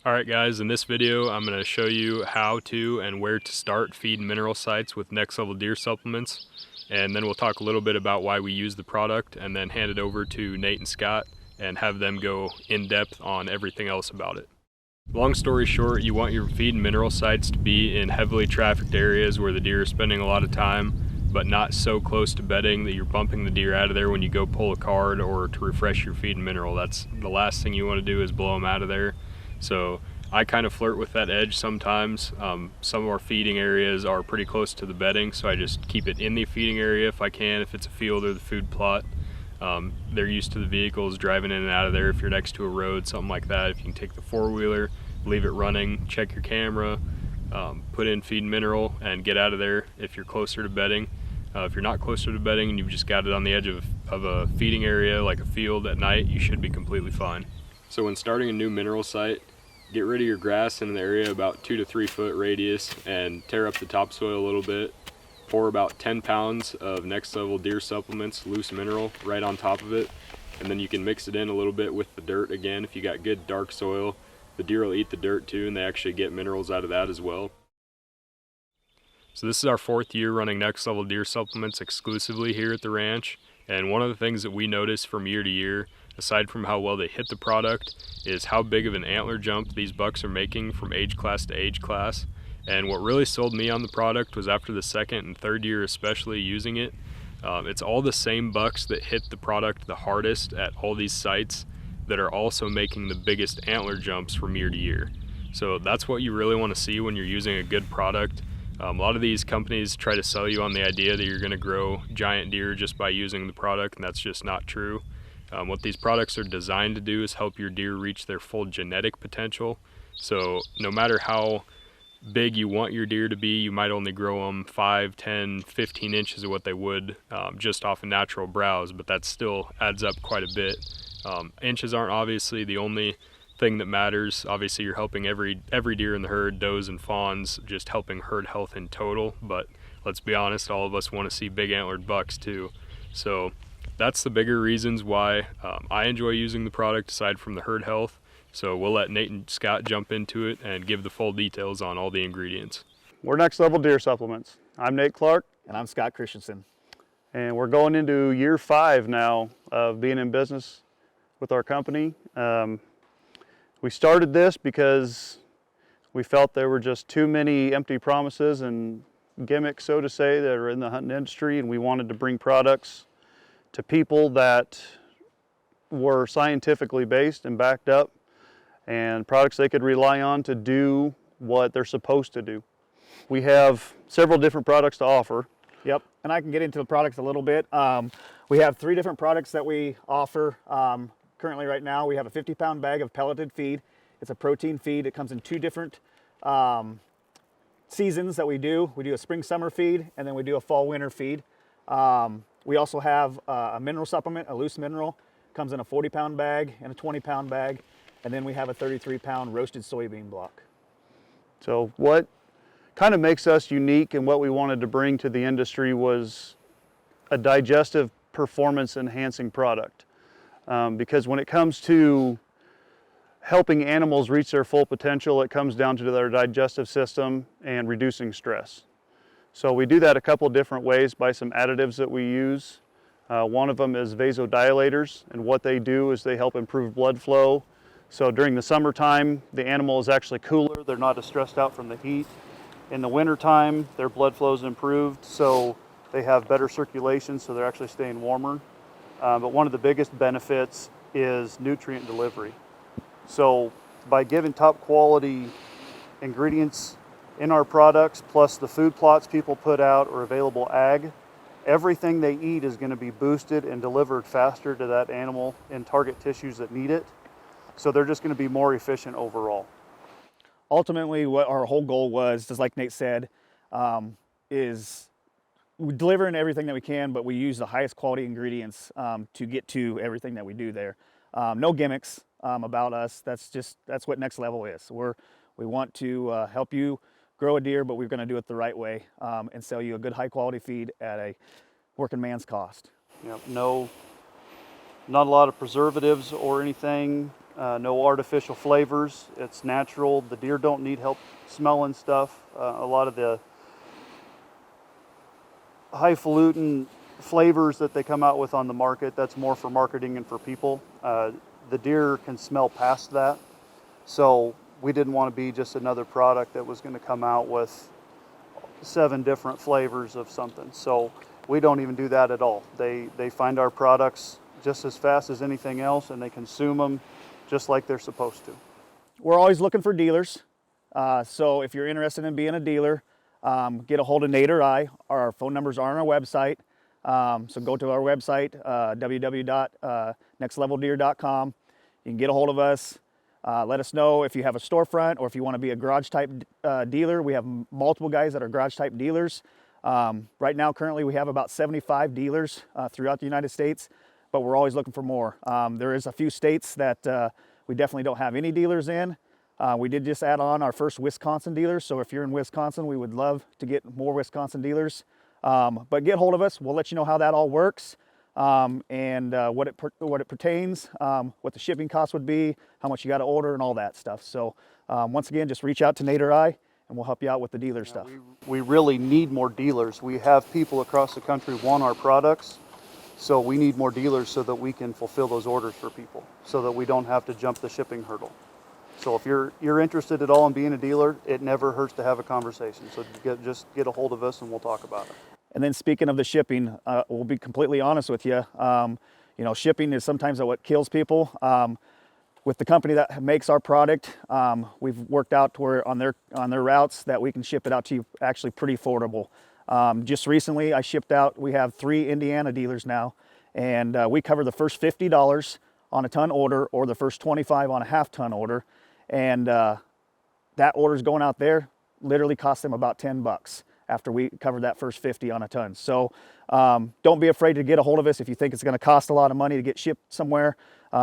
Alright guys, in this video I'm going to show you how to and where to start feed mineral sites with Next Level deer supplements, and then we'll talk a little bit about why we use the product and then hand it over to Nate and Scott and have them go in depth on everything else about it. Long story short, you want your feed and mineral sites to be in heavily trafficked areas where the deer are spending a lot of time, but not so close to bedding that you're bumping the deer out of there when you go pull a card or to refresh your feed and mineral. That's the last thing you want to do, is blow them out of there. So I kind of flirt with that edge sometimes. Some of our feeding areas are pretty close to the bedding, so I just keep it in the feeding area if I can, if it's a field or the food plot. They're used to the vehicles driving in and out of there. If you're next to a road, something like that, if you can take the four-wheeler, leave it running, check your camera, put in feed and mineral, and get out of there if you're closer to bedding. If you're not closer to bedding and you've just got it on the edge of a feeding area like a field at night, you should be completely fine. So when starting a new mineral site, get rid of your grass in an area about 2 to 3 foot radius and tear up the topsoil a little bit. Pour about 10 pounds of Next Level deer supplements, loose mineral, right on top of it, and then you can mix it in a little bit with the dirt again. If you got good dark soil, the deer will eat the dirt too, and they actually get minerals out of that as well. So this is our 4th year running Next Level deer supplements exclusively here at the ranch, and one of the things that we notice from year to year, aside from how well they hit the product, is how big of an antler jump these bucks are making from age class to age class. And what really sold me on the product was after the 2nd and 3rd year especially using it, it's all the same bucks that hit the product the hardest at all these sites that are also making the biggest antler jumps from year to year. So that's what you really want to see when you're using a good product. A lot of these companies try to sell you on the idea that you're going to grow giant deer just by using the product, and that's just not true. What these products are designed to do is help your deer reach their full genetic potential. So no matter how big you want your deer to be, you might only grow them 5, 10, 15 inches of what they would just off a natural browse, but that still adds up quite a bit. Inches aren't obviously the only thing that matters. Obviously you're helping every deer in the herd, does and fawns, just helping herd health in total, but let's be honest, all of us want to see big antlered bucks too. So that's the bigger reasons why I enjoy using the product aside from the herd health. So we'll let Nate and Scott jump into it and give the full details on all the ingredients. We're Next Level Deer Supplements. I'm Nate Clark. And I'm Scott Christensen. And we're going into year 5 now of being in business with our company. We started this because we felt there were just too many empty promises and gimmicks, so to say, that are in the hunting industry, and we wanted to bring products to people that were scientifically based and backed up, and products they could rely on to do what they're supposed to do. We have several different products to offer. Yep, and I can get into the products a little bit. We have 3 different products that we offer. Currently right now we have a 50-pound bag of pelleted feed. It's a protein feed. It comes in 2 different seasons that we do. We do a spring-summer feed, and then we do a fall-winter feed. We also have a mineral supplement, a loose mineral. Comes in a 40-pound bag and a 20-pound bag. And then we have a 33-pound roasted soybean block. So what kind of makes us unique and what we wanted to bring to the industry was a digestive performance enhancing product. Because when it comes to helping animals reach their full potential, it comes down to their digestive system and reducing stress. So we do that a couple different ways by some additives that we use. One of them is vasodilators, and what they do is they help improve blood flow. So during the summertime, the animal is actually cooler. They're not as stressed out from the heat. In the wintertime, their blood flow is improved, so they have better circulation, so they're actually staying warmer. But one of the biggest benefits is nutrient delivery. So by giving top quality ingredients in our products, plus the food plots people put out or available ag, everything they eat is going to be boosted and delivered faster to that animal in target tissues that need it. So they're just going to be more efficient overall. Ultimately, what our whole goal was, just like Nate said, is we deliver in everything that we can, but we use the highest quality ingredients to get to everything that we do there. No gimmicks about us. That's what Next Level is. We want to help you grow a deer, but we're going to do it the right way and sell you a good high quality feed at a working man's cost. Yep, not a lot of preservatives or anything. no artificial flavors. It's natural. The deer don't need help smelling stuff. A lot of the highfalutin flavors that they come out with on the market, that's more for marketing and for people. The deer can smell past that. So we didn't want to be just another product that was going to come out with 7 different flavors of something. So we don't even do that at all. They find our products just as fast as anything else, and they consume them just like they're supposed to. We're always looking for dealers. So if you're interested in being a dealer, get a hold of Nate or I. Our phone numbers are on our website. So go to our website, www.nextleveldeer.com. You can get a hold of us. Let us know if you have a storefront or if you want to be a garage type dealer. We have multiple guys that are garage type dealers. Right now, currently, we have about 75 dealers throughout the United States, but we're always looking for more. There is a few states that we definitely don't have any dealers in. We did just add on our first Wisconsin dealer, so if you're in Wisconsin, we would love to get more Wisconsin dealers. But get hold of us. We'll let you know how that all works, and what it pertains, what the shipping cost would be, how much you got to order, and all that stuff. So once again, just reach out to Nate or I, and we'll help you out with the dealer stuff. We really need more dealers. We have people across the country want our products, so we need more dealers so that we can fulfill those orders for people, so that we don't have to jump the shipping hurdle. So if you're interested at all in being a dealer, it never hurts to have a conversation. So just get a hold of us and we'll talk about it. And then speaking of the shipping, we'll be completely honest with you. Shipping is sometimes what kills people. With the company that makes our product, we've worked out to where on their routes that we can ship it out to you actually pretty affordable. Just recently, I shipped out. We have 3 Indiana dealers now, and we cover the first $50 on a ton order or the first $25 on a half-ton order. And that order's going out there literally cost them about $10 after we covered that first 50 on a ton. So don't be afraid to get a hold of us if you think it's going to cost a lot of money to get shipped somewhere.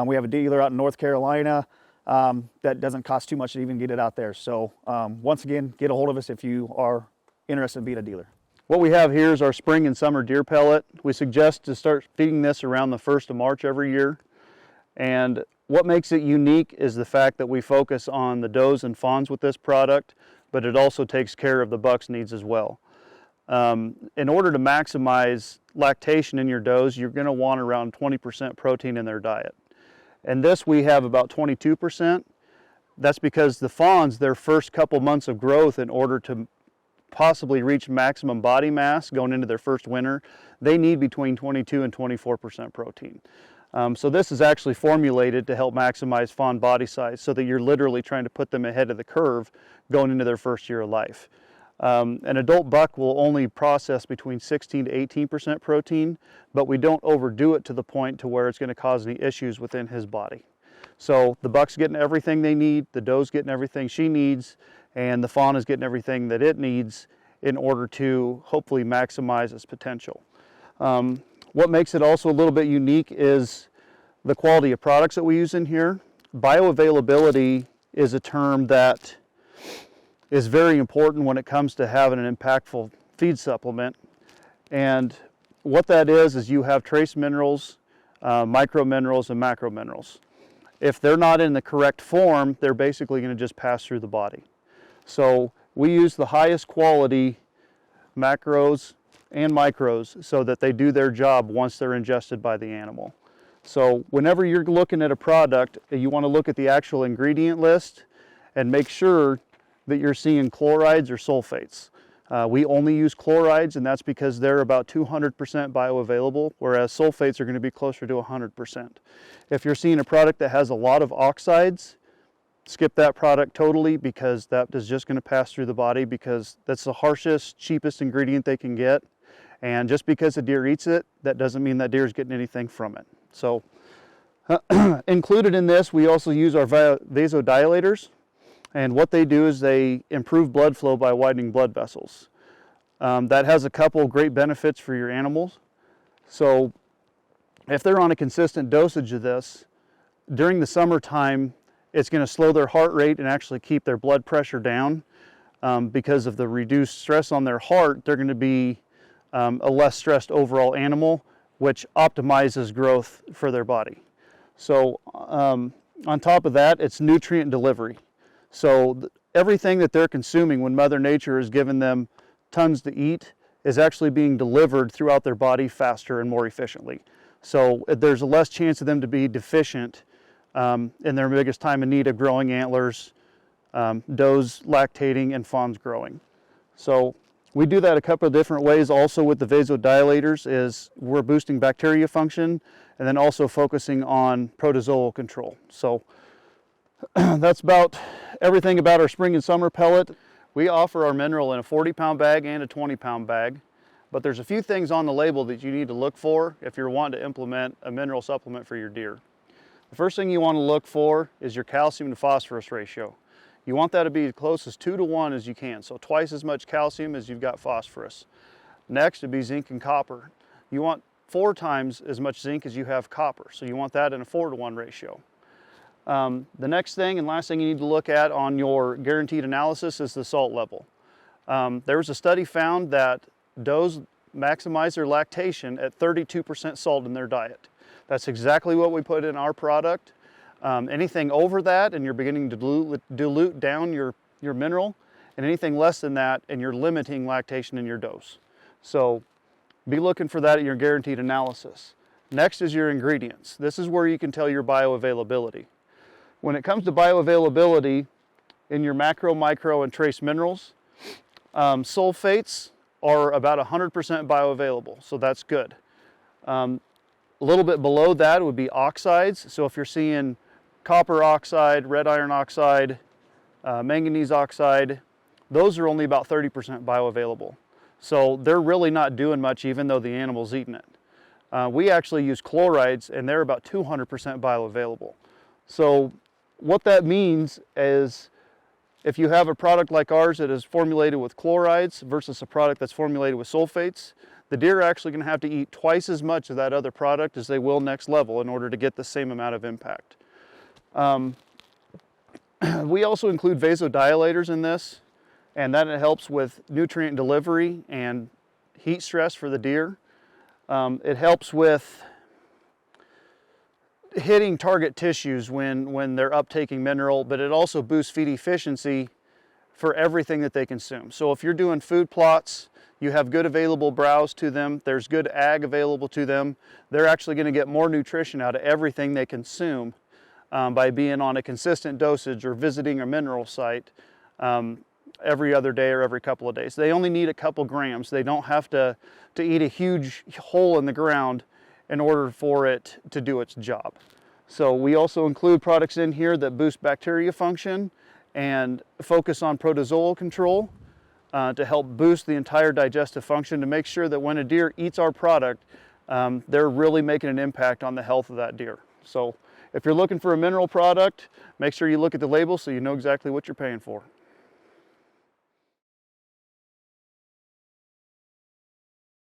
We have a dealer out in North Carolina that doesn't cost too much to even get it out there. So once again, get a hold of us if you are interested in being a dealer. What we have here is our spring and summer deer pellet. We suggest to start feeding this around the 1st of March every year. And what makes it unique is the fact that we focus on the does and fawns with this product, but it also takes care of the buck's needs as well. In order to maximize lactation in your does, you're going to want around 20% protein in their diet. And this we have about 22%. That's because the fawns, their first couple months of growth, in order to possibly reach maximum body mass going into their first winter, they need between 22 and 24% protein. So this is actually formulated to help maximize fawn body size so that you're literally trying to put them ahead of the curve going into their first year of life. An adult buck will only process between 16 to 18% protein, but we don't overdo it to the point to where it's going to cause any issues within his body. So the buck's getting everything they need, the doe's getting everything she needs, and the fawn is getting everything that it needs in order to hopefully maximize its potential. What makes it also a little bit unique is the quality of products that we use in here. Bioavailability is a term that is very important when it comes to having an impactful feed supplement. And what that is you have trace minerals, micro minerals, and macro minerals. If they're not in the correct form, they're basically going to just pass through the body. So we use the highest quality macros and micros so that they do their job once they're ingested by the animal. So whenever you're looking at a product, you want to look at the actual ingredient list and make sure that you're seeing chlorides or sulfates. We only use chlorides, and that's because they're about 200% bioavailable, whereas sulfates are going to be closer to 100%. If you're seeing a product that has a lot of oxides, skip that product totally, because that is just going to pass through the body, because that's the harshest, cheapest ingredient they can get. And just because a deer eats it, that doesn't mean that deer is getting anything from it. So included in this, we also use our vasodilators. And what they do is they improve blood flow by widening blood vessels. That has a couple great benefits for your animals. So if they're on a consistent dosage of this, during the summertime, it's going to slow their heart rate and actually keep their blood pressure down. Because of the reduced stress on their heart, they're going to be a less stressed overall animal, which optimizes growth for their body. So On top of that, it's nutrient delivery. So everything that they're consuming when Mother Nature has given them tons to eat is actually being delivered throughout their body faster and more efficiently. So there's a less chance of them to be deficient in their biggest time of need of growing antlers, does lactating, and fawns growing. So we do that a couple of different ways. Also with the vasodilators is we're boosting bacteria function and then also focusing on protozoal control. So that's about everything about our spring and summer pellet. We offer our mineral in a 40-pound bag and a 20-pound bag, but there's a few things on the label that you need to look for if you're wanting to implement a mineral supplement for your deer. The first thing you want to look for is your calcium to phosphorus ratio. You want that to be as close as 2 to 1 as you can, so twice as much calcium as you've got phosphorus. Next would be zinc and copper. You want 4 times as much zinc as you have copper, so you want that in a 4 to 1 ratio. The next thing and last thing you need to look at on your guaranteed analysis is the salt level. There was a study found that does maximize their lactation at 32% salt in their diet. That's exactly what we put in our product. Anything over that and you're beginning to dilute down your mineral, and anything less than that and you're limiting lactation in your dose. So be looking for that at your guaranteed analysis. Next is your ingredients. This is where you can tell your bioavailability. When it comes to bioavailability in your macro, micro, and trace minerals, sulfates are about 100% bioavailable, so that's good. A little bit below that would be oxides. So if you're seeing copper oxide, red iron oxide, manganese oxide, those are only about 30% bioavailable. So they're really not doing much even though the animal's eating it. We actually use chlorides and they're about 200% bioavailable. So what that means is if you have a product like ours that is formulated with chlorides versus a product that's formulated with sulfates, the deer are actually going to have to eat twice as much of that other product as they will Next Level in order to get the same amount of impact. We also include vasodilators in this, and that helps with nutrient delivery and heat stress for the deer. It helps with hitting target tissues when they're uptaking mineral, but it also boosts feed efficiency for everything that they consume. So if you're doing food plots, you have good available browse to them, there's good ag available to them, they're actually going to get more nutrition out of everything they consume by being on a consistent dosage or visiting a mineral site every other day or every couple of days. They only need a couple grams. They don't have to eat a huge hole in the ground in order for it to do its job. So we also include products in here that boost bacteria function and focus on protozoal control to help boost the entire digestive function to make sure that when a deer eats our product, they're really making an impact on the health of that deer. So if you're looking for a mineral product, make sure you look at the label so you know exactly what you're paying for.